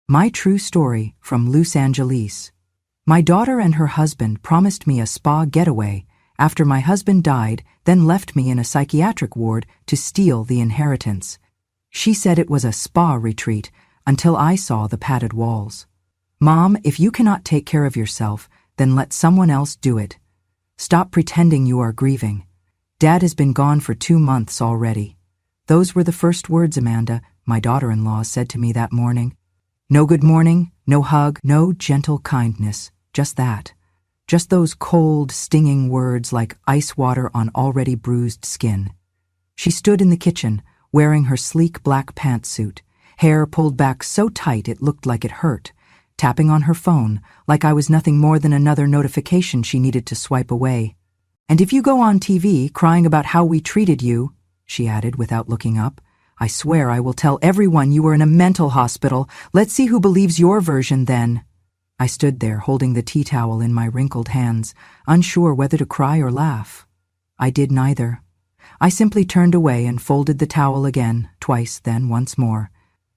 My true story from Los Angeles. My daughter and her husband promised me a spa getaway after my husband died, then left me in a psychiatric ward to steal the inheritance. She said it was a spa retreat until I saw the padded walls. Mom, if you cannot take care of yourself, then let someone else do it. Stop pretending you are grieving. Dad has been gone for 2 months already. Those were the first words Amanda, my daughter-in-law, said to me that morning. No good morning, no hug, no gentle kindness, just that. Just those cold, stinging words like ice water on already bruised skin. She stood in the kitchen, wearing her sleek black pantsuit, hair pulled back so tight it looked like it hurt, tapping on her phone like I was nothing more than another notification she needed to swipe away. And if you go on TV crying about how we treated you, she added without looking up, I swear I will tell everyone you were in a mental hospital. Let's see who believes your version then. I stood there holding the tea towel in my wrinkled hands, unsure whether to cry or laugh. I did neither. I simply turned away and folded the towel again, twice, then once more.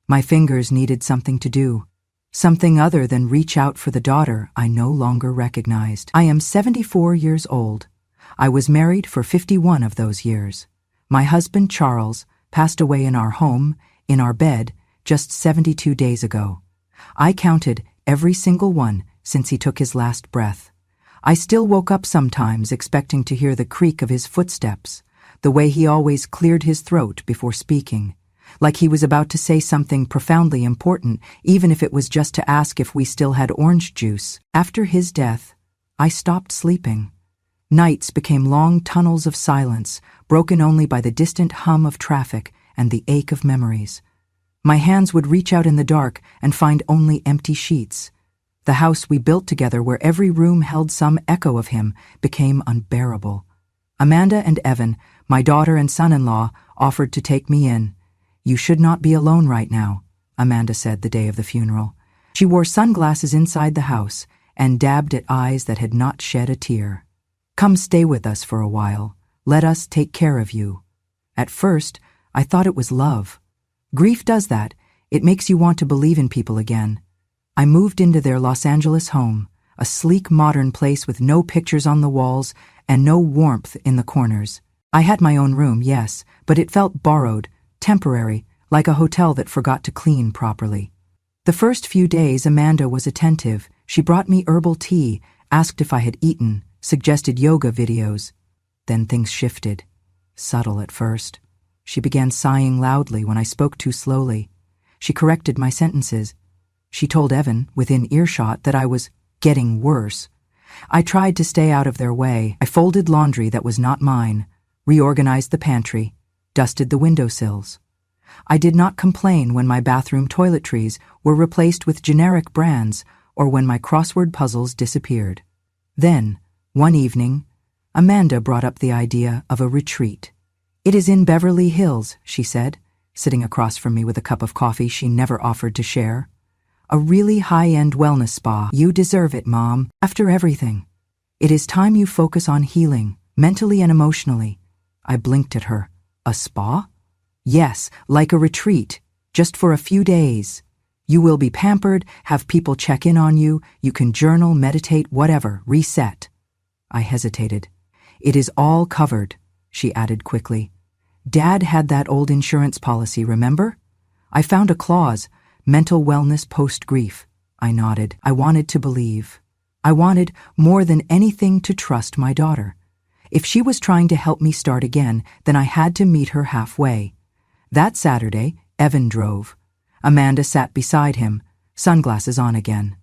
My fingers needed something to do. Something other than reach out for the daughter I no longer recognized. I am 74 years old. I was married for 51 of those years. My husband, Charles, passed away in our home, in our bed, just 72 days ago. I counted every single one since he took his last breath. I still woke up sometimes expecting to hear the creak of his footsteps, the way he always cleared his throat before speaking, like he was about to say something profoundly important, even if it was just to ask if we still had orange juice. After his death, I stopped sleeping. Nights became long tunnels of silence, broken only by the distant hum of traffic and the ache of memories. My hands would reach out in the dark and find only empty sheets. The house we built together, where every room held some echo of him, became unbearable. Amanda and Evan, my daughter and son-in-law, offered to take me in. You should not be alone right now, Amanda said the day of the funeral. She wore sunglasses inside the house and dabbed at eyes that had not shed a tear. Come stay with us for a while. Let us take care of you. At first, I thought it was love. Grief does that. It makes you want to believe in people again. I moved into their Los Angeles home, a sleek modern place with no pictures on the walls and no warmth in the corners. I had my own room, yes, but it felt borrowed, temporary, like a hotel that forgot to clean properly. The first few days Amanda was attentive. She brought me herbal tea, asked if I had eaten, suggested yoga videos. Then things shifted. Subtle at first. She began sighing loudly when I spoke too slowly. She corrected my sentences. She told Evan, within earshot, that I was getting worse. I tried to stay out of their way. I folded laundry that was not mine, reorganized the pantry, dusted the windowsills. I did not complain when my bathroom toiletries were replaced with generic brands or when my crossword puzzles disappeared. Then, one evening, Amanda brought up the idea of a retreat. It is in Beverly Hills, she said, sitting across from me with a cup of coffee she never offered to share. A really high-end wellness spa. You deserve it, Mom. After everything. It is time you focus on healing, mentally and emotionally. I blinked at her. A spa? Yes, like a retreat, just for a few days. You will be pampered, have people check in on you, you can journal, meditate, whatever, reset. I hesitated. It is all covered, she added quickly. Dad had that old insurance policy, remember? I found a clause, mental wellness post-grief. I nodded. I wanted to believe. I wanted, more than anything, to trust my daughter. If she was trying to help me start again, then I had to meet her halfway. That Saturday, Evan drove. Amanda sat beside him, sunglasses on again.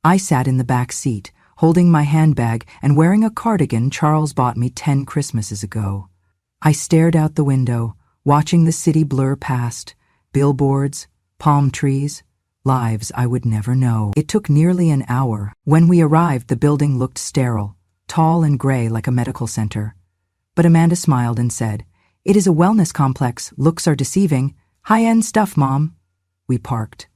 I sat in the back seat, holding my handbag and wearing a cardigan Charles bought me 10 Christmases ago. I stared out the window, watching the city blur past, billboards, palm trees, lives I would never know. It took nearly an hour. When we arrived, the building looked sterile, tall and gray like a medical center. But Amanda smiled and said, "It is a wellness complex. Looks are deceiving. High-end stuff, Mom." We parked.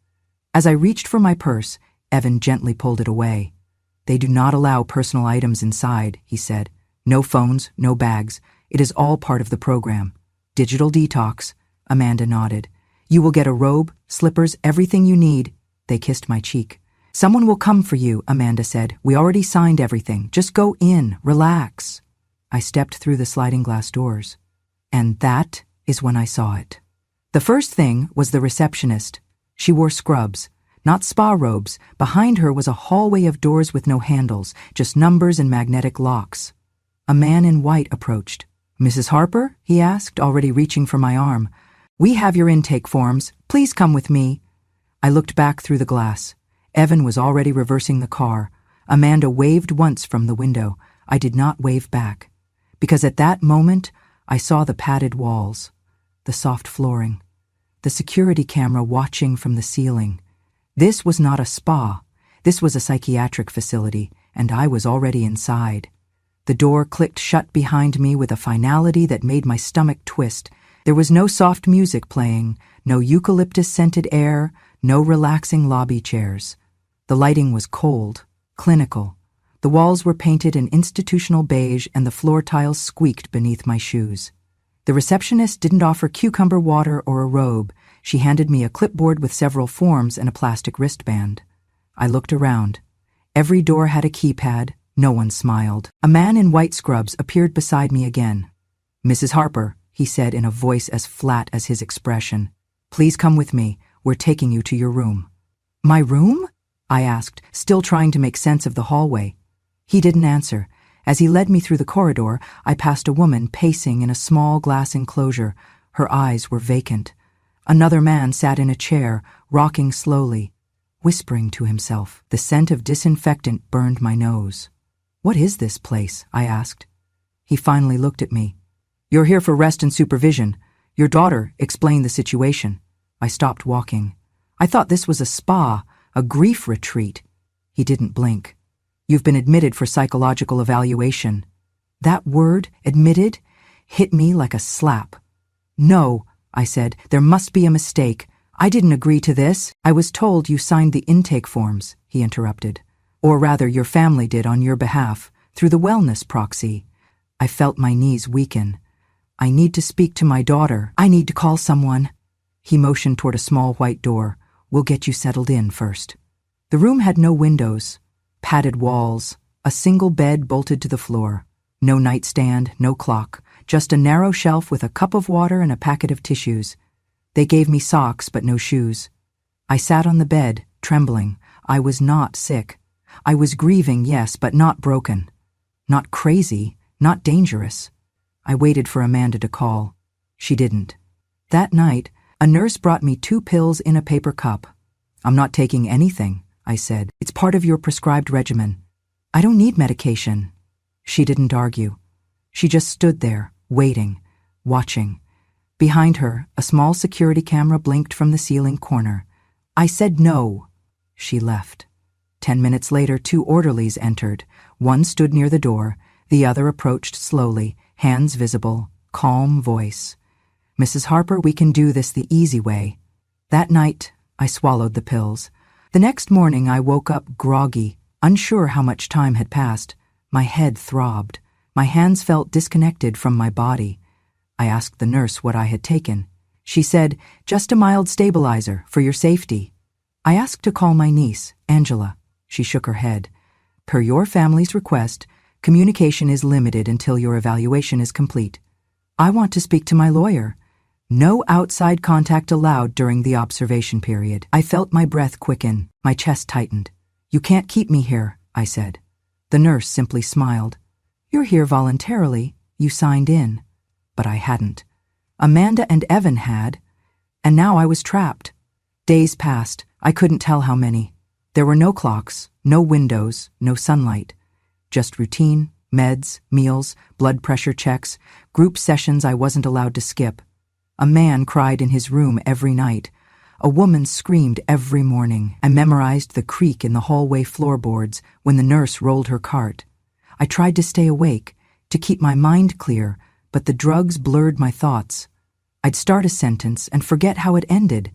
As I reached for my purse, Evan gently pulled it away. "They do not allow personal items inside," he said. "No phones, no bags. It is all part of the program. Digital detox." Amanda nodded. "You will get a robe, slippers, everything you need." They kissed my cheek. "Someone will come for you," Amanda said. "We already signed everything. Just go in, relax." I stepped through the sliding glass doors. And that is when I saw it. The first thing was the receptionist. She wore scrubs, not spa robes. Behind her was a hallway of doors with no handles, just numbers and magnetic locks. A man in white approached. "Mrs. Harper?" he asked, already reaching for my arm. "We have your intake forms. Please come with me." I looked back through the glass. Evan was already reversing the car. Amanda waved once from the window. I did not wave back, because at that moment I saw the padded walls, the soft flooring, the security camera watching from the ceiling. This was not a spa. This was a psychiatric facility, and I was already inside. The door clicked shut behind me with a finality that made my stomach twist. There was no soft music playing, no eucalyptus-scented air, no relaxing lobby chairs. The lighting was cold, clinical. The walls were painted in institutional beige and the floor tiles squeaked beneath my shoes. The receptionist didn't offer cucumber water or a robe. She handed me a clipboard with several forms and a plastic wristband. I looked around. Every door had a keypad. No one smiled. A man in white scrubs appeared beside me again. "Mrs. Harper," he said in a voice as flat as his expression, "please come with me. We're taking you to your room." "My room?" I asked, still trying to make sense of the hallway. He didn't answer. As he led me through the corridor, I passed a woman pacing in a small glass enclosure. Her eyes were vacant. Another man sat in a chair, rocking slowly, whispering to himself. The scent of disinfectant burned my nose. "What is this place?" I asked. He finally looked at me. "You're here for rest and supervision. Your daughter explained the situation." I stopped walking. I thought this was a spa, a grief retreat. He didn't blink. "You've been admitted for psychological evaluation." That word, admitted, hit me like a slap. "No," I said, "there must be a mistake. I didn't agree to this." "I was told you signed the intake forms," he interrupted. "Or rather, your family did on your behalf, through the wellness proxy." I felt my knees weaken. "I need to speak to my daughter. I need to call someone." He motioned toward a small white door. "We'll get you settled in first." The room had no windows, padded walls, a single bed bolted to the floor. No nightstand, no clock, just a narrow shelf with a cup of water and a packet of tissues. They gave me socks but no shoes. I sat on the bed, trembling. I was not sick. I was grieving, yes, but not broken. Not crazy, not dangerous. I waited for Amanda to call. She didn't. That night, a nurse brought me 2 pills in a paper cup. "I'm not taking anything," I said. "It's part of your prescribed regimen." "I don't need medication." She didn't argue. She just stood there, waiting, watching. Behind her, a small security camera blinked from the ceiling corner. I said no. She left. 10 minutes later, 2 orderlies entered. One stood near the door. The other approached slowly, hands visible, calm voice. "Mrs. Harper, we can do this the easy way." That night, I swallowed the pills. The next morning, I woke up groggy, unsure how much time had passed. My head throbbed. My hands felt disconnected from my body. I asked the nurse what I had taken. She said, "Just a mild stabilizer, for your safety." I asked to call my niece, Angela. She shook her head. "Per your family's request, communication is limited until your evaluation is complete. I want to speak to my lawyer. No outside contact allowed during the observation period." I felt my breath quicken. My chest tightened. "You can't keep me here," I said. The nurse simply smiled. "You're here voluntarily. You signed in." But I hadn't. Amanda and Evan had. And now I was trapped. Days passed. I couldn't tell how many. There were no clocks, no windows, no sunlight. Just routine, meds, meals, blood pressure checks, group sessions I wasn't allowed to skip. A man cried in his room every night. A woman screamed every morning. I memorized the creak in the hallway floorboards when the nurse rolled her cart. I tried to stay awake, to keep my mind clear, but the drugs blurred my thoughts. I'd start a sentence and forget how it ended.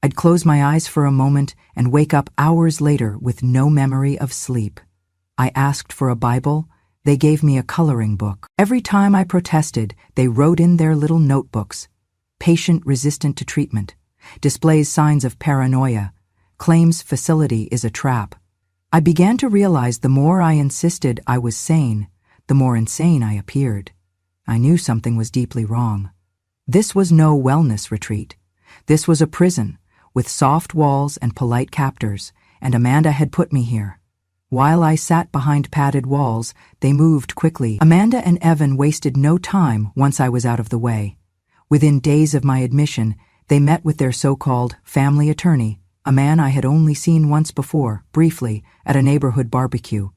I'd close my eyes for a moment and wake up hours later with no memory of sleep. I asked for a Bible. They gave me a coloring book. Every time I protested, they wrote in their little notebooks. Patient resistant to treatment. Displays signs of paranoia. claims facility is a trap. I began to realize the more I insisted I was sane, the more insane I appeared. I knew something was deeply wrong. This was no wellness retreat. This was a prison, with soft walls and polite captors, and Amanda had put me here. While I sat behind padded walls, they moved quickly. Amanda and Evan wasted no time once I was out of the way. Within days of my admission, they met with their so-called family attorney, a man I had only seen once before, briefly, at a neighborhood barbecue.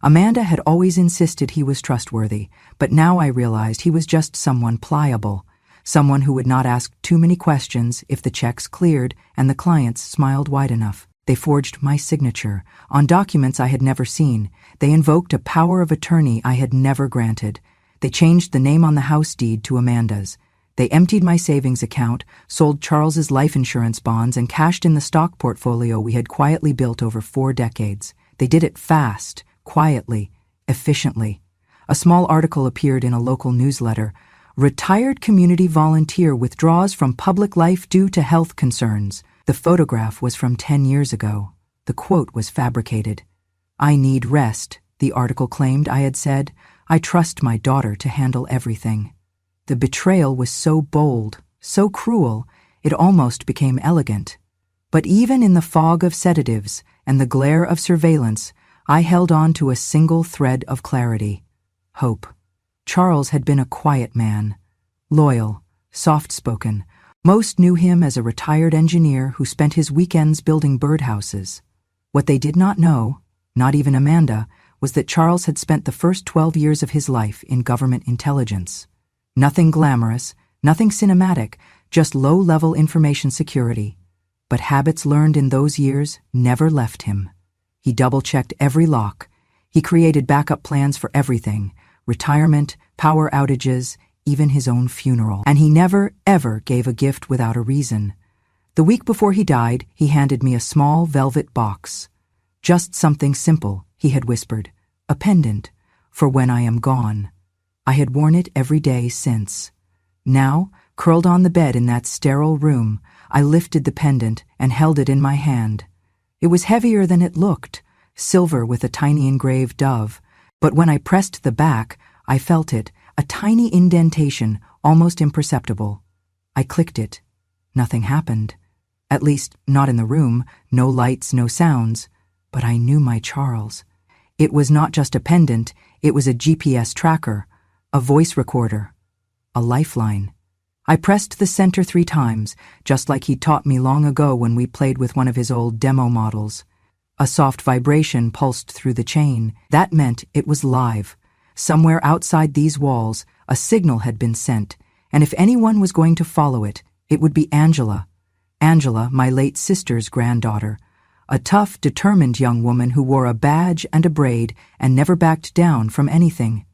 Amanda had always insisted he was trustworthy, but now I realized he was just someone pliable, someone who would not ask too many questions if the checks cleared and the clients smiled wide enough. They forged my signature on documents I had never seen. They invoked a power of attorney I had never granted. They changed the name on the house deed to Amanda's. They emptied my savings account, sold Charles's life insurance bonds, and cashed in the stock portfolio we had quietly built over 4 decades. They did it fast, quietly, efficiently. A small article appeared in a local newsletter. Retired community volunteer withdraws from public life due to health concerns. The photograph was from 10 years ago. The quote was fabricated. "I need rest," the article claimed I had said. "I trust my daughter to handle everything." The betrayal was so bold, so cruel, it almost became elegant. But even in the fog of sedatives and the glare of surveillance, I held on to a single thread of clarity: hope. Charles had been a quiet man, loyal, soft-spoken. Most knew him as a retired engineer who spent his weekends building birdhouses. What they did not know, not even Amanda, was that Charles had spent the first 12 years of his life in government intelligence. Nothing glamorous, nothing cinematic, just low-level information security. But habits learned in those years never left him. He double-checked every lock. He created backup plans for everything: retirement, power outages, even his own funeral. And he never, ever gave a gift without a reason. The week before he died, he handed me a small velvet box. "Just something simple," he had whispered. "A pendant, for when I am gone." I had worn it every day since. Now, curled on the bed in that sterile room, I lifted the pendant and held it in my hand. It was heavier than it looked, silver with a tiny engraved dove. But when I pressed the back, I felt it, a tiny indentation, almost imperceptible. I clicked it. Nothing happened. At least, not in the room, no lights, no sounds. But I knew my Charles. It was not just a pendant, it was a GPS tracker, a voice recorder, a lifeline. I pressed the center 3 times, just like he'd taught me long ago when we played with one of his old demo models. A soft vibration pulsed through the chain. That meant it was live. Somewhere outside these walls, a signal had been sent, and if anyone was going to follow it, it would be Angela. Angela, my late sister's granddaughter. A tough, determined young woman who wore a badge and a braid and never backed down from anything.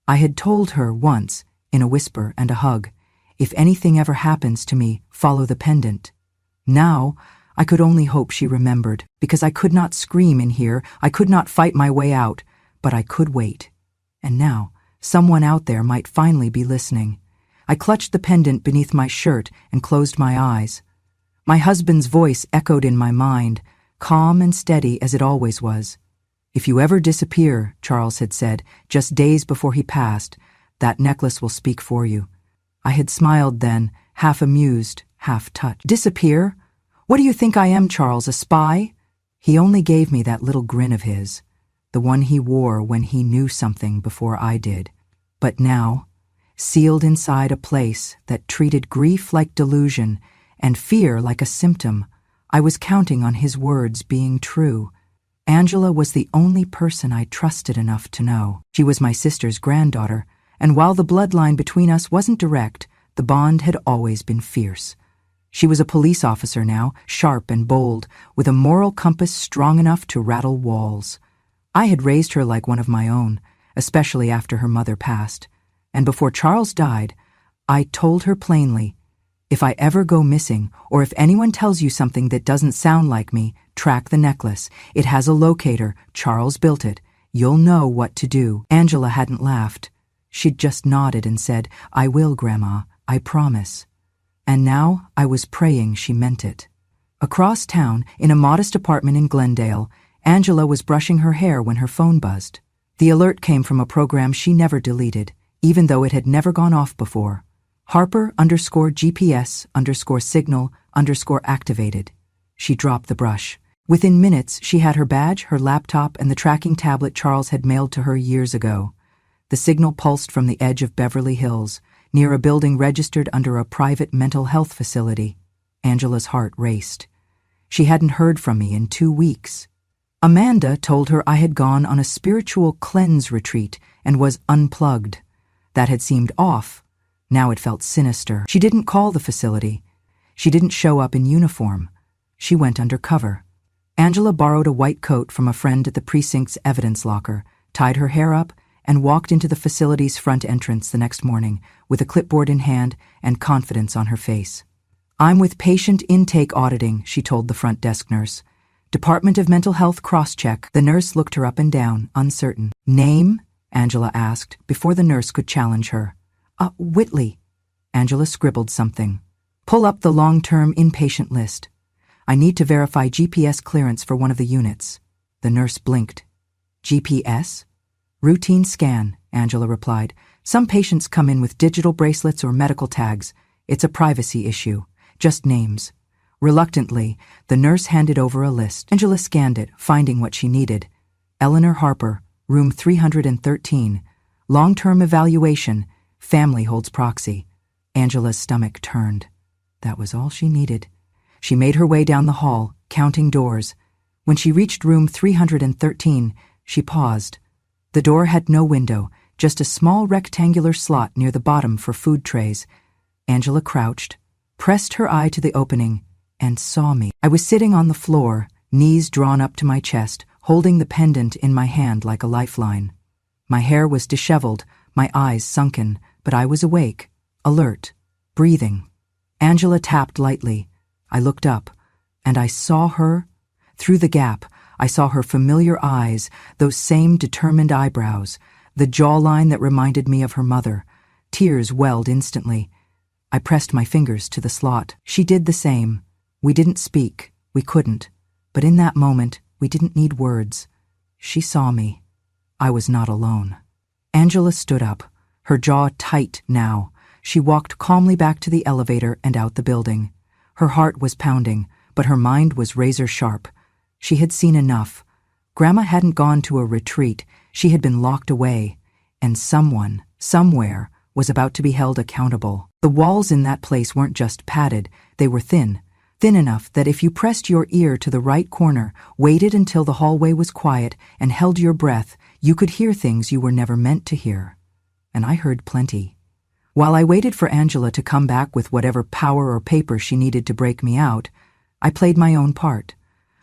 I had told her once, in a whisper and a hug, "If anything ever happens to me, follow the pendant." Now, I could only hope she remembered, because I could not scream in here, I could not fight my way out, but I could wait. And now, someone out there might finally be listening. I clutched the pendant beneath my shirt and closed my eyes. My husband's voice echoed in my mind, calm and steady as it always was. "If you ever disappear," Charles had said, just days before he passed, "that necklace will speak for you." I had smiled then, half amused, half touched. "Disappear? What do you think I am, Charles, a spy?" He only gave me that little grin of his, the one he wore when he knew something before I did. But now, sealed inside a place that treated grief like delusion and fear like a symptom, I was counting on his words being true. Angela was the only person I trusted enough to know. She was my sister's granddaughter, and while the bloodline between us wasn't direct, the bond had always been fierce. She was a police officer now, sharp and bold, with a moral compass strong enough to rattle walls. I had raised her like one of my own, especially after her mother passed. And before Charles died, I told her plainly, "If I ever go missing, or if anyone tells you something that doesn't sound like me, track the necklace. It has a locator. Charles built it. You'll know what to do." Angela hadn't laughed. She'd just nodded and said, "I will, Grandma. I promise." And now I was praying she meant it. Across town, in a modest apartment in Glendale, Angela was brushing her hair when her phone buzzed. The alert came from a program she never deleted, even though it had never gone off before. Harper_GPS_signal_activated. She dropped the brush. Within minutes, she had her badge, her laptop, and the tracking tablet Charles had mailed to her years ago. The signal pulsed from the edge of Beverly Hills, near a building registered under a private mental health facility. Angela's heart raced. She hadn't heard from me in 2 weeks. Amanda told her I had gone on a spiritual cleanse retreat and was unplugged. That had seemed off. Now it felt sinister. She didn't call the facility. She didn't show up in uniform. She went undercover. Angela borrowed a white coat from a friend at the precinct's evidence locker, tied her hair up, and walked into the facility's front entrance the next morning with a clipboard in hand and confidence on her face. "I'm with patient intake auditing," she told the front desk nurse. "Department of Mental Health cross-check." The nurse looked her up and down, uncertain. "Name?" Angela asked, before the nurse could challenge her. Whitley." Angela scribbled something. "Pull up the long-term inpatient list. I need to verify GPS clearance for one of the units." The nurse blinked. "GPS?" "Routine scan," Angela replied. "Some patients come in with digital bracelets or medical tags. It's a privacy issue. Just names." Reluctantly, the nurse handed over a list. Angela scanned it, finding what she needed. Eleanor Harper, room 313. Long-term evaluation. Family holds proxy. Angela's stomach turned. That was all she needed. She made her way down the hall, counting doors. When she reached room 313, she paused. The door had no window, just a small rectangular slot near the bottom for food trays. Angela crouched, pressed her eye to the opening, and saw me. I was sitting on the floor, knees drawn up to my chest, holding the pendant in my hand like a lifeline. My hair was disheveled, my eyes sunken, but I was awake, alert, breathing. Angela tapped lightly. I looked up, and I saw her. Through the gap, I saw her familiar eyes, those same determined eyebrows, the jawline that reminded me of her mother. Tears welled instantly. I pressed my fingers to the slot. She did the same. We didn't speak. We couldn't. But in that moment, we didn't need words. She saw me. I was not alone. Angela stood up, her jaw tight now. She walked calmly back to the elevator and out the building. Her heart was pounding, but her mind was razor sharp. She had seen enough. Grandma hadn't gone to a retreat. She had been locked away. And someone, somewhere, was about to be held accountable. The walls in that place weren't just padded, they were thin. Thin enough that if you pressed your ear to the right corner, waited until the hallway was quiet, and held your breath, you could hear things you were never meant to hear. And I heard plenty. While I waited for Angela to come back with whatever power or paper she needed to break me out, I played my own part.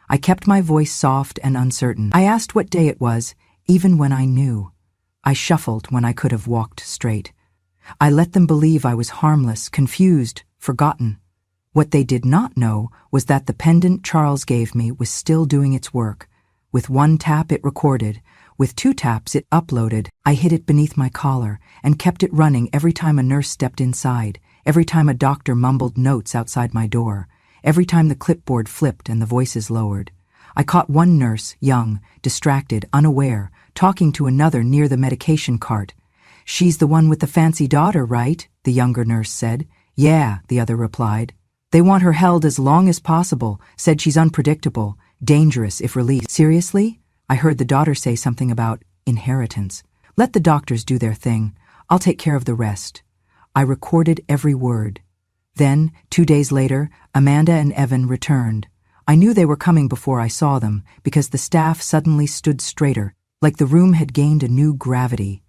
I kept my voice soft and uncertain. I asked what day it was, even when I knew. I shuffled when I could have walked straight. I let them believe I was harmless, confused, forgotten. What they did not know was that the pendant Charles gave me was still doing its work. With one tap it recorded. With 2 taps it uploaded. I hid it beneath my collar and kept it running every time a nurse stepped inside, every time a doctor mumbled notes outside my door, every time the clipboard flipped and the voices lowered. I caught one nurse, young, distracted, unaware, talking to another near the medication cart. "She's the one with the fancy daughter, right?" the younger nurse said. "Yeah," the other replied. "They want her held as long as possible, said she's unpredictable, dangerous if released." "Seriously?" I heard the daughter say something about inheritance. "Let the doctors do their thing. I'll take care of the rest." I recorded every word. Then, 2 days later, Amanda and Evan returned. I knew they were coming before I saw them, because the staff suddenly stood straighter, like the room had gained a new gravity.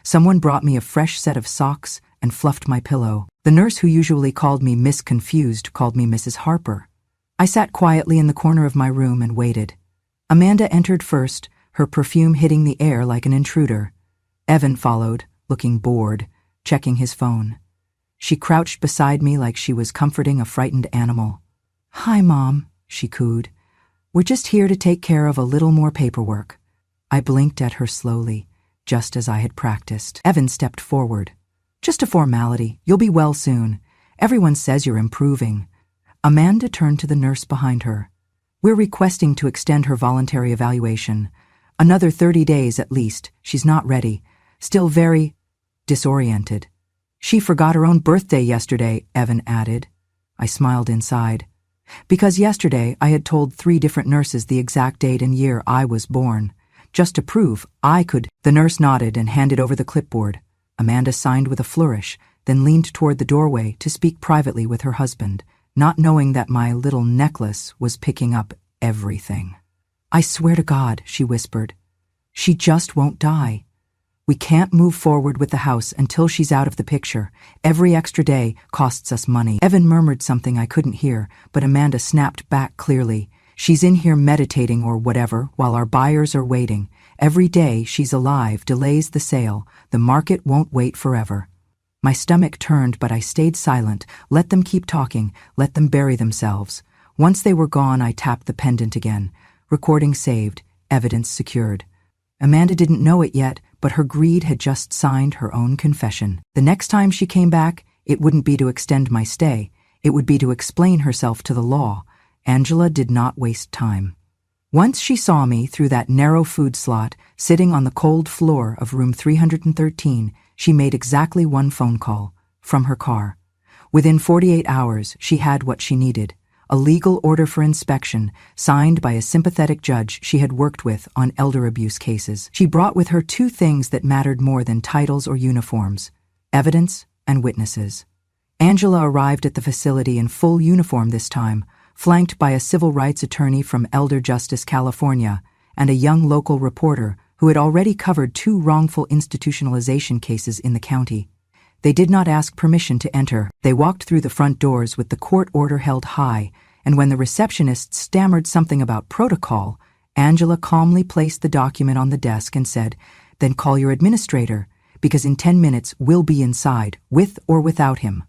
Someone brought me a fresh set of socks and fluffed my pillow. The nurse who usually called me Miss Confused called me Mrs. Harper. I sat quietly in the corner of my room and waited. Amanda entered first, her perfume hitting the air like an intruder. Evan followed, looking bored, checking his phone. She crouched beside me like she was comforting a frightened animal. "Hi, Mom," she cooed. "We're just here to take care of a little more paperwork." I blinked at her slowly, just as I had practiced. Evan stepped forward. "Just a formality. You'll be well soon. Everyone says you're improving." Amanda turned to the nurse behind her. "We're requesting to extend her voluntary evaluation. Another 30 days at least. She's not ready. Still very disoriented." "She forgot her own birthday yesterday," Evan added. I smiled inside. Because yesterday I had told 3 different nurses the exact date and year I was born, just to prove I could. The nurse nodded and handed over the clipboard. Amanda signed with a flourish, then leaned toward the doorway to speak privately with her husband, not knowing that my little necklace was picking up everything. "I swear to God," she whispered, "she just won't die. We can't move forward with the house until she's out of the picture. Every extra day costs us money." Evan murmured something I couldn't hear, but Amanda snapped back clearly. "She's in here meditating or whatever while our buyers are waiting. Every day she's alive delays the sale. The market won't wait forever." My stomach turned, but I stayed silent. Let them keep talking. Let them bury themselves. Once they were gone, I tapped the pendant again. Recording saved. Evidence secured. Amanda didn't know it yet, but her greed had just signed her own confession. The next time she came back, it wouldn't be to extend my stay. It would be to explain herself to the law. Angela did not waste time. Once she saw me through that narrow food slot, sitting on the cold floor of room 313, she made exactly 1 phone call, from her car. Within 48 hours, she had what she needed. A legal order for inspection, signed by a sympathetic judge she had worked with on elder abuse cases. She brought with her 2 things that mattered more than titles or uniforms: evidence and witnesses. Angela arrived at the facility in full uniform this time, flanked by a civil rights attorney from Elder Justice, California, and a young local reporter who had already covered 2 wrongful institutionalization cases in the county. They did not ask permission to enter. They walked through the front doors with the court order held high, and when the receptionist stammered something about protocol, Angela calmly placed the document on the desk and said, "Then call your administrator, because in 10 minutes we'll be inside, with or without him."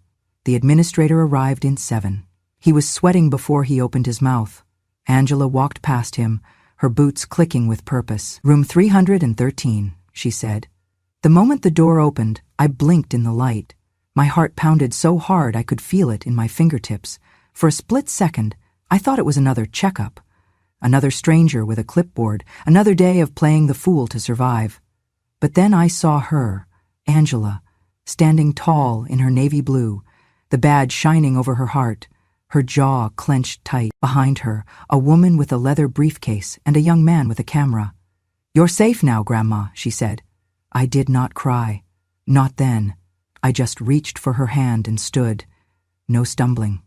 The administrator arrived in 7. He was sweating before he opened his mouth. Angela walked past him, her boots clicking with purpose. "Room 313, she said. The moment the door opened, I blinked in the light. My heart pounded so hard I could feel it in my fingertips. For a split second, I thought it was another checkup. Another stranger with a clipboard, another day of playing the fool to survive. But then I saw her, Angela, standing tall in her navy blue, the badge shining over her heart, her jaw clenched tight. Behind her, a woman with a leather briefcase and a young man with a camera. "You're safe now, Grandma," she said. I did not cry. Not then. I just reached for her hand and stood. No stumbling.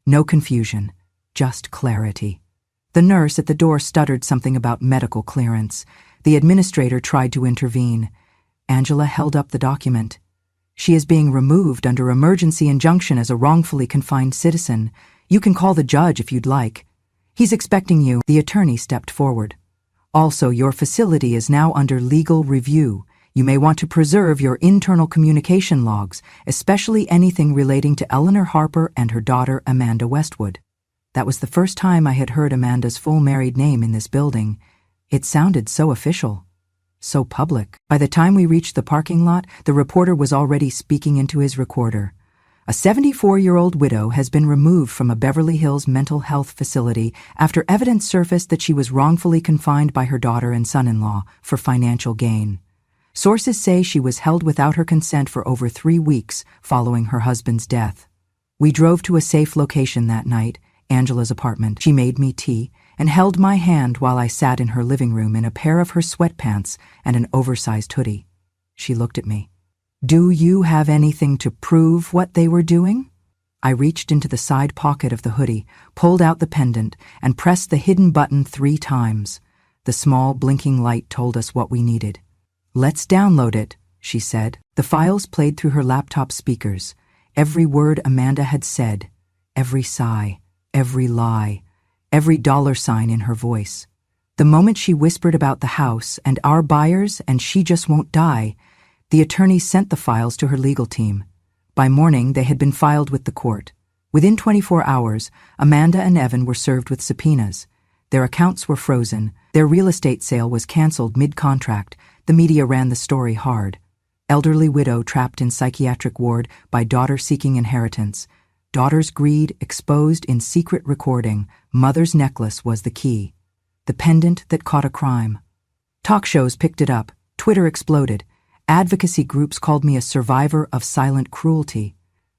No confusion. Just clarity. The nurse at the door stuttered something about medical clearance. The administrator tried to intervene. Angela held up the document. "She is being removed under emergency injunction as a wrongfully confined citizen. You can call the judge if you'd like. He's expecting you." The attorney stepped forward. "Also, your facility is now under legal review. You may want to preserve your internal communication logs, especially anything relating to Eleanor Harper and her daughter Amanda Westwood." That was the first time I had heard Amanda's full married name in this building. It sounded so official, so public. By the time we reached the parking lot, the reporter was already speaking into his recorder. "A 74-year-old widow has been removed from a Beverly Hills mental health facility after evidence surfaced that she was wrongfully confined by her daughter and son-in-law for financial gain. Sources say she was held without her consent for over 3 weeks following her husband's death. We drove to a safe location that night, Angela's apartment. She made me tea and held my hand while I sat in her living room in a pair of her sweatpants and an oversized hoodie. She looked at me. "Do you have anything to prove what they were doing?" I reached into the side pocket of the hoodie, pulled out the pendant, and pressed the hidden button 3 times. The small blinking light told us what we needed. "Let's download it," she said. The files played through her laptop speakers. Every word Amanda had said, every sigh, every lie, every $sign in her voice. The moment she whispered about the house and our buyers and she just won't die, the attorney sent the files to her legal team. By morning, they had been filed with the court. Within 24 hours, Amanda and Evan were served with subpoenas. Their accounts were frozen. Their real estate sale was canceled mid-contract. The media ran the story hard. Elderly widow trapped in psychiatric ward by daughter seeking inheritance. Daughter's greed exposed in secret recording. Mother's necklace was the key. The pendant that caught a crime. Talk shows picked it up. Twitter exploded. Advocacy groups called me a survivor of silent cruelty.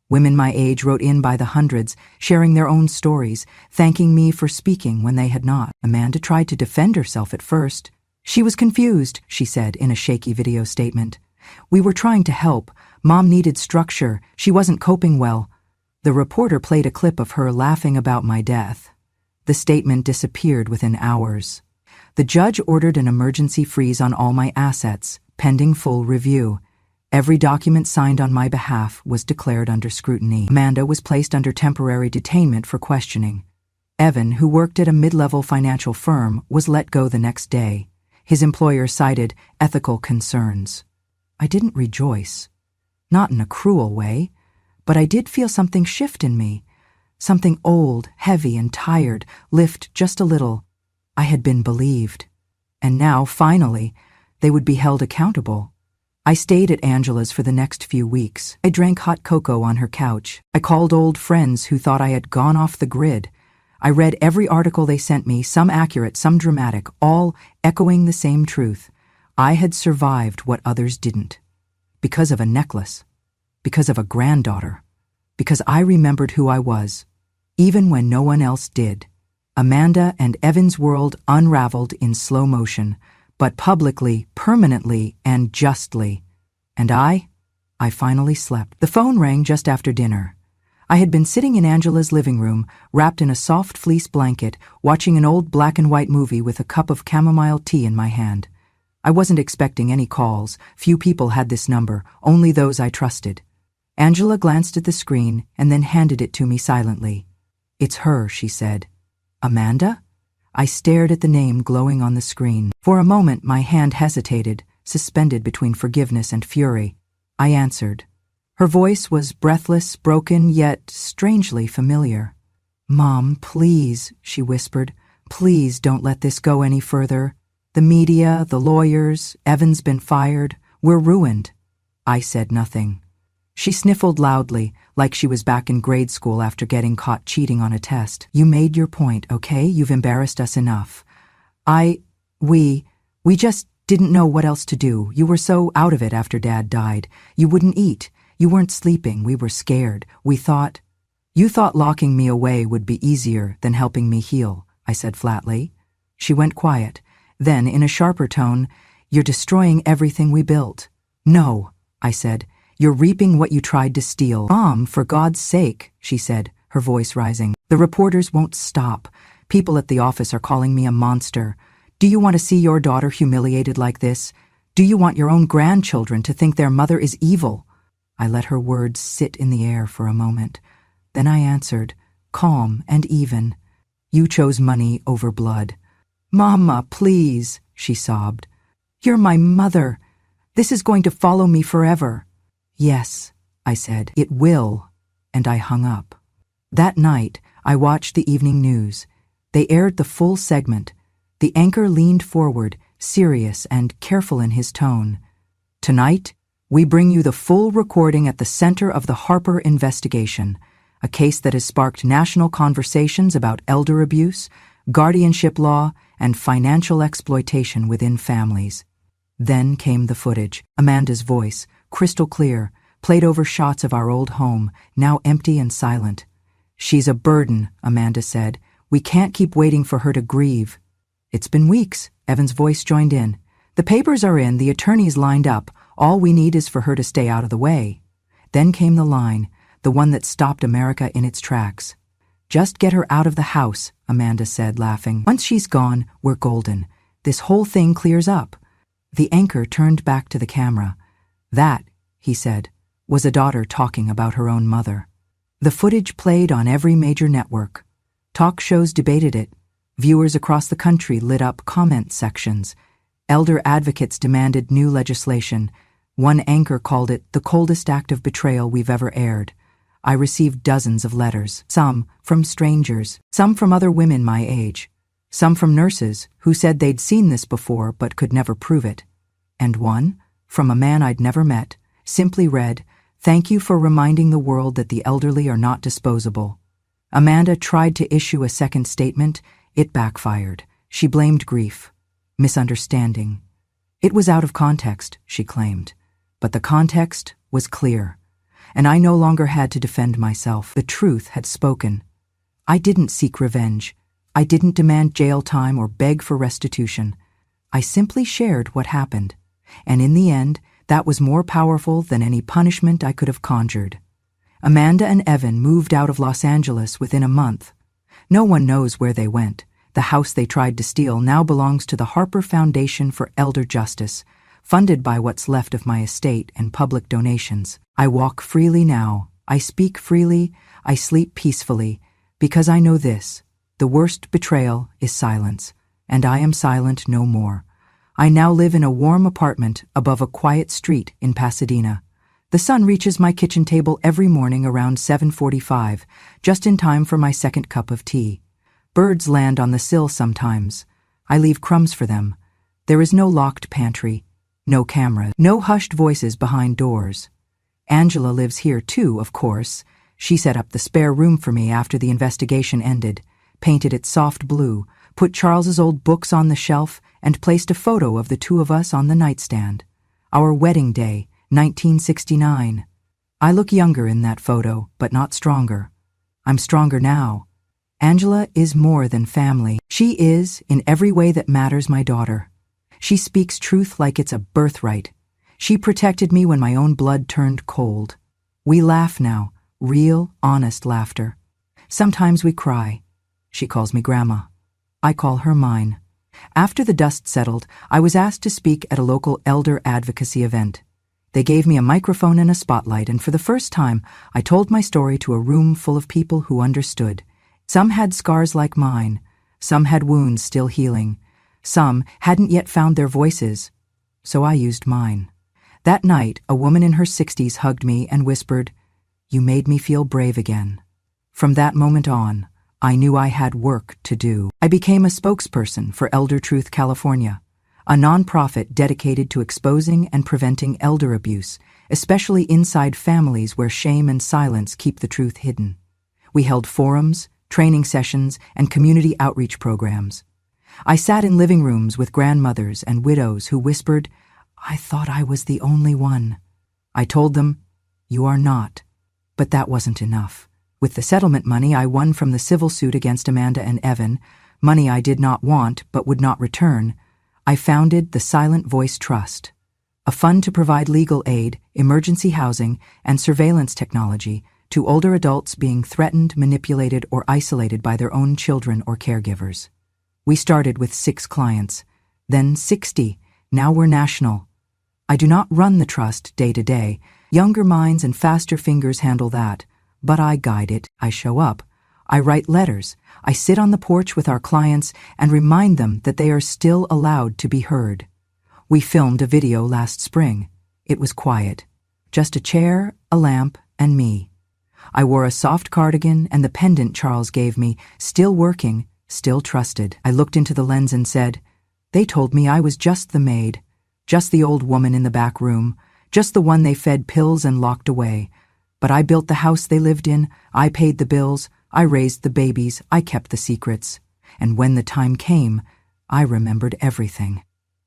Women my age wrote in by the hundreds, sharing their own stories, thanking me for speaking when they had not. Amanda tried to defend herself at first. She was confused, she said in a shaky video statement. We were trying to help. Mom needed structure. She wasn't coping well. The reporter played a clip of her laughing about my death. The statement disappeared within hours. The judge ordered an emergency freeze on all my assets, pending full review. Every document signed on my behalf was declared under scrutiny. Amanda was placed under temporary detainment for questioning. Evan, who worked at a mid-level financial firm, was let go the next day. His employer cited ethical concerns. I didn't rejoice. Not in a cruel way, but I did feel something shift in me. Something old, heavy, and tired lift just a little. I had been believed. And now, finally, they would be held accountable. I stayed at Angela's for the next few weeks. I drank hot cocoa on her couch. I called old friends who thought I had gone off the grid. I read every article they sent me, some accurate, some dramatic, all echoing the same truth. I had survived what others didn't. Because of a necklace. Because of a granddaughter. Because I remembered who I was, even when no one else did. Amanda and Evan's world unraveled in slow motion, but publicly, permanently, and justly. And I finally slept. The phone rang just after dinner. I had been sitting in Angela's living room, wrapped in a soft fleece blanket, watching an old black and white movie with a cup of chamomile tea in my hand. I wasn't expecting any calls. Few people had this number, only those I trusted. Angela glanced at the screen and then handed it to me silently. It's her, she said. Amanda? I stared at the name glowing on the screen. For a moment, my hand hesitated, suspended between forgiveness and fury. I answered. Her voice was breathless, broken, yet strangely familiar. Mom, please, she whispered. Please don't let this go any further. The media, the lawyers, Evan's been fired. We're ruined. I said nothing. She sniffled loudly, like she was back in grade school after getting caught cheating on a test. You made your point, okay? You've embarrassed us enough. We just didn't know what else to do. You were so out of it after Dad died. You wouldn't eat. You weren't sleeping. We were scared. You thought locking me away would be easier than helping me heal, I said flatly. She went quiet. Then, in a sharper tone, you're destroying everything we built. No, I said. You're reaping what you tried to steal. Mom, for God's sake, she said, her voice rising. The reporters won't stop. People at the office are calling me a monster. Do you want to see your daughter humiliated like this? Do you want your own grandchildren to think their mother is evil? I let her words sit in the air for a moment. Then I answered, calm and even. You chose money over blood. Mama, please, she sobbed. You're my mother. This is going to follow me forever. Yes, I said, it will, and I hung up. That night, I watched the evening news. They aired the full segment. The anchor leaned forward, serious and careful in his tone. Tonight, we bring you the full recording at the center of the Harper investigation, a case that has sparked national conversations about elder abuse, guardianship law, and financial exploitation within families. Then came the footage, Amanda's voice, crystal clear, played over shots of our old home, now empty and silent. She's a burden, Amanda said. We can't keep waiting for her to grieve. It's been weeks, Evan's voice joined in. The papers are in, the attorneys lined up. All we need is for her to stay out of the way. Then came the line, the one that stopped America in its tracks. Just get her out of the house, Amanda said, laughing. Once she's gone, we're golden. This whole thing clears up. The anchor turned back to the camera. That, he said, was a daughter talking about her own mother. The footage played on every major network. Talk shows debated it. Viewers across the country lit up comment sections. Elder advocates demanded new legislation. One anchor called it the coldest act of betrayal we've ever aired. I received dozens of letters, some from strangers, some from other women my age, some from nurses who said they'd seen this before but could never prove it. And one, from a man I'd never met, simply read, Thank you for reminding the world that the elderly are not disposable. Amanda tried to issue a second statement. It backfired. She blamed grief, misunderstanding. It was out of context, she claimed. But the context was clear, and I no longer had to defend myself. The truth had spoken. I didn't seek revenge. I didn't demand jail time or beg for restitution. I simply shared what happened, and in the end, that was more powerful than any punishment I could have conjured. Amanda and Evan moved out of Los Angeles within a month. No one knows where they went. The house they tried to steal now belongs to the Harper Foundation for Elder Justice, funded by what's left of my estate and public donations. I walk freely now. I speak freely. I sleep peacefully, because I know this: the worst betrayal is silence, and I am silent no more. I now live in a warm apartment above a quiet street in Pasadena. The sun reaches my kitchen table every morning around 7:45, just in time for my second cup of tea. Birds land on the sill sometimes. I leave crumbs for them. There is no locked pantry, no camera, no hushed voices behind doors. Angela lives here too, of course. She set up the spare room for me after the investigation ended, painted it soft blue, put Charles's old books on the shelf, and placed a photo of the two of us on the nightstand. Our wedding day, 1969. I look younger in that photo, but not stronger. I'm stronger now. Angela is more than family. She is, in every way that matters, my daughter. She speaks truth like it's a birthright. She protected me when my own blood turned cold. We laugh now, real, honest laughter. Sometimes we cry. She calls me Grandma. I call her mine. After the dust settled, I was asked to speak at a local elder advocacy event. They gave me a microphone and a spotlight, and for the first time, I told my story to a room full of people who understood. Some had scars like mine. Some had wounds still healing. Some hadn't yet found their voices. So I used mine. That night, a woman in her 60s hugged me and whispered, "You made me feel brave again." From that moment on, I knew I had work to do. I became a spokesperson for Elder Truth California, a nonprofit dedicated to exposing and preventing elder abuse, especially inside families where shame and silence keep the truth hidden. We held forums, training sessions, and community outreach programs. I sat in living rooms with grandmothers and widows who whispered, "I thought I was the only one." I told them, "You are not." But that wasn't enough. With the settlement money I won from the civil suit against Amanda and Evan, money I did not want but would not return, I founded the Silent Voice Trust, a fund to provide legal aid, emergency housing, and surveillance technology to older adults being threatened, manipulated, or isolated by their own children or caregivers. We started with 6 clients, then 60, now we're national. I do not run the trust day to day. Younger minds and faster fingers handle that. But I guide it. I show up. I write letters. I sit on the porch with our clients and remind them that they are still allowed to be heard. We filmed a video last spring. It was quiet. Just a chair, a lamp, and me. I wore a soft cardigan and the pendant Charles gave me, still working, still trusted. I looked into the lens and said, "They told me I was just the maid, just the old woman in the back room, just the one they fed pills and locked away. But I built the house they lived in, I paid the bills, I raised the babies, I kept the secrets. And when the time came, I remembered everything."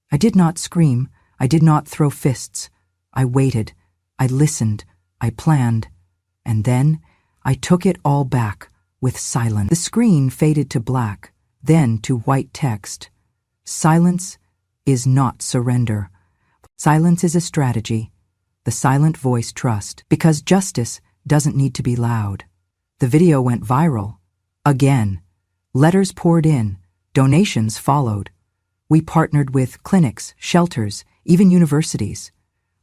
I did not scream, I did not throw fists. I waited, I listened, I planned. And then I took it all back with silence. The screen faded to black, then to white text. Silence is not surrender. Silence is a strategy. The Silent Voice Trust, because justice doesn't need to be loud. The video went viral. Again. Letters poured in. Donations followed. We partnered with clinics, shelters, even universities.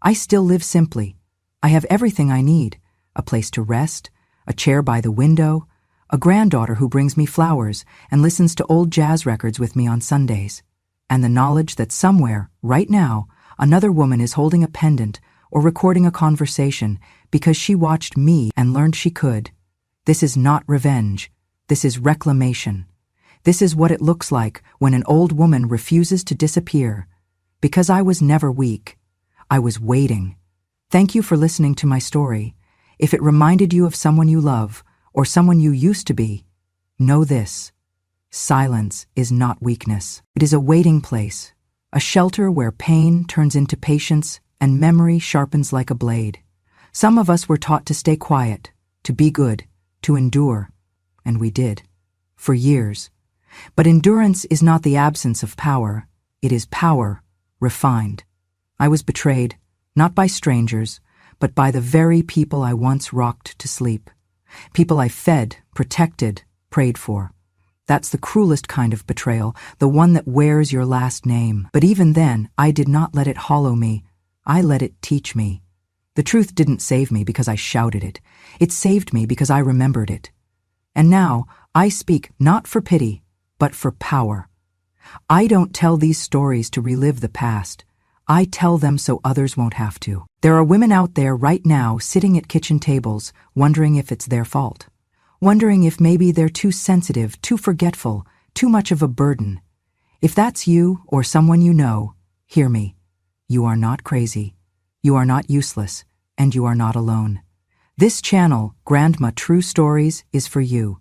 I still live simply. I have everything I need. A place to rest, a chair by the window, a granddaughter who brings me flowers and listens to old jazz records with me on Sundays, and the knowledge that somewhere, right now, another woman is holding a pendant or recording a conversation because she watched me and learned she could. This is not revenge. This is reclamation. This is what it looks like when an old woman refuses to disappear. Because I was never weak. I was waiting. Thank you for listening to my story. If it reminded you of someone you love, or someone you used to be, know this: silence is not weakness. It is a waiting place, a shelter where pain turns into patience and memory sharpens like a blade. Some of us were taught to stay quiet, to be good, to endure, and we did, for years. But endurance is not the absence of power, it is power refined. I was betrayed, not by strangers, but by the very people I once rocked to sleep. People I fed, protected, prayed for. That's the cruelest kind of betrayal, the one that wears your last name. But even then, I did not let it hollow me. I let it teach me. The truth didn't save me because I shouted it. It saved me because I remembered it. And now, I speak not for pity, but for power. I don't tell these stories to relive the past. I tell them so others won't have to. There are women out there right now sitting at kitchen tables, wondering if it's their fault. Wondering if maybe they're too sensitive, too forgetful, too much of a burden. If that's you or someone you know, hear me. You are not crazy. You are not useless, and you are not alone. This channel, Grandma True Stories, is for you.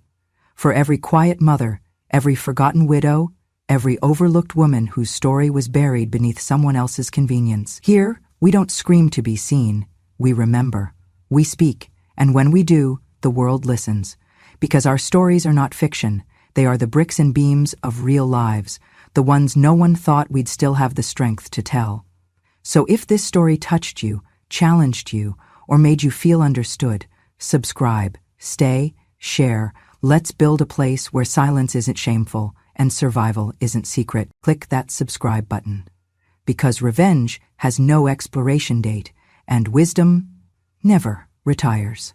For every quiet mother, every forgotten widow, every overlooked woman whose story was buried beneath someone else's convenience. Here, we don't scream to be seen. We remember. We speak. And when we do, the world listens. Because our stories are not fiction. They are the bricks and beams of real lives, the ones no one thought we'd still have the strength to tell. So if this story touched you, challenged you, or made you feel understood, subscribe, stay, share. Let's build a place where silence isn't shameful and survival isn't secret. Click that subscribe button. Because revenge has no expiration date, and wisdom never retires.